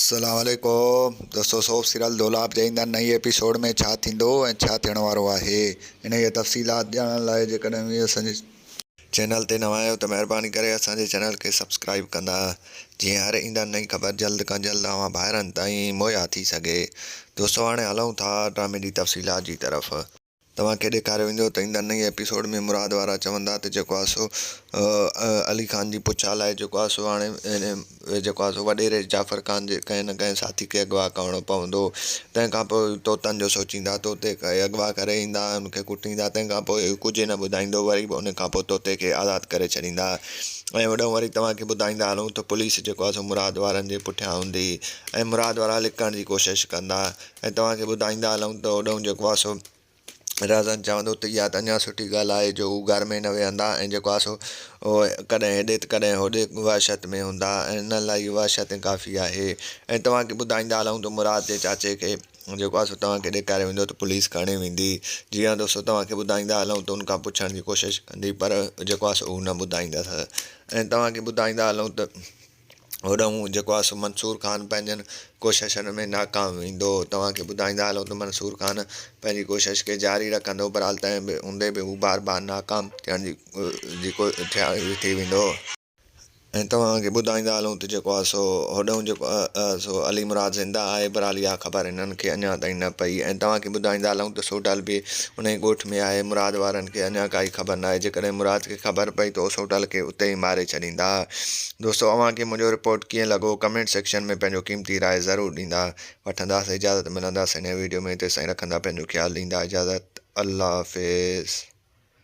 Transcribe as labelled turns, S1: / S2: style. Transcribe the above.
S1: अस्सलामुअलैकुम दोस्तों, soap serial दौलाब जे ईंदा नई एपिसोड में छा थींदो ऐं छा थियण वारो आहे इन जी तफ़सीलात ॼाणण लाइ जेकॾहिं असांजे चैनल ते नवां आहियो त महिरबानी करे असांजे चैनल खे सब्सक्राइब कंदा, जीअं हर ईंदा नई ख़बर जल्द खां जल्द अवां ॿाहिरनि ताईं मुहैया थी सघे। दोस्तों, हाणे हलूं था ड्रामे जी तफ़सीलात जी तरफ़। तव्हांखे ॾेखारियो वेंदो त ईंदा नई एपिसोड में मुराद वारा चवंदा त जेको आहे सो अली ख़ान जी पुछा लाइ जेको आहे सो हाणे जेको आहे सो वॾेरे जाफ़र ख़ान जे कंहिं न कंहिं साथी खे अगवा करणो पवंदो। तंहिंखां पोइ तोतनि जो सोचींदा, तोते खे अगवा करे ईंदा, उनखे कुटींदा, तंहिंखां पोइ कुझु न ॿुधाईंदो, वरी बि उनखां पोइ तोते खे आज़ादु करे छॾींदा। ऐं वॾो वरी तव्हांखे ॿुधाईंदा हलूं त पुलिस जेको आहे सो मुराद वारनि जे पुठियां हूंदी ऐं मुराद वारा लिकण जी कोशिशि कंदा। ऐं तव्हांखे ॿुधाईंदा हलूं त होॾो जेको आहे सो राज़न चवंदो त इहा त अञा सुठी ॻाल्हि आहे जो हू घर में न वेहंदा ऐं जेको आहे सो कॾहिं हेॾे त कॾहिं होॾे वहशत में हूंदा ऐं इन लाइ वहशत काफ़ी आहे। ऐं तव्हांखे ॿुधाईंदा हलूं त मुराद जे चाचे खे जेको आहे सो तव्हांखे ॾेखारियो वेंदो त पुलिस खणी वेंदी। जीअं दोस्तों तव्हांखे ॿुधाईंदा हलूं त उनखां पुछण जी कोशिशि कंदी, पर जेको आहे सो हू न ॿुधाईंदसि। ऐं तव्हांखे ॿुधाईंदा हलूं त होॾऊं जेको आहे सो मंसूर ख़ान पंहिंजनि कोशिशनि में नाकाम वेंदो। तव्हांखे ॿुधाईंदा हलूं त मंसूर ख़ान पंहिंजी कोशिशि खे जारी रखंदो, बहरहाल तंहिं बि हूंदे बि हू बार बार नाकाम थियण जी थी वेंदो। ऐं तव्हांखे ॿुधाईंदा हलूं त जेको आहे सो होॾऊं जेको आहे सो अली मुराद ज़िंदा आहे, बहरहाल इहा ख़बर हिननि खे अञा ताईं न पई। ऐं तव्हांखे ॿुधाईंदा हलूं त सोडल बि उन ई ॻोठ में आहे, मुराद वारनि खे अञा काई ख़बर न आहे। जेकॾहिं मुराद खे ख़बर पई त सोडल खे उते ई मारे छॾींदा। दोस्तों, अव्हांखे मुंहिंजो रिपोर्ट कीअं लॻो कमेंट सेक्शन में पंहिंजो क़ीमती राय ज़रूरु ॾींदा। वठंदासीं इजाज़त, मिलंदासीं हिन वीडियो में। तेसिताईं रखंदा पंहिंजो ख़्यालु, ॾींदा इजाज़त। अल्लाह हाफ़िज़।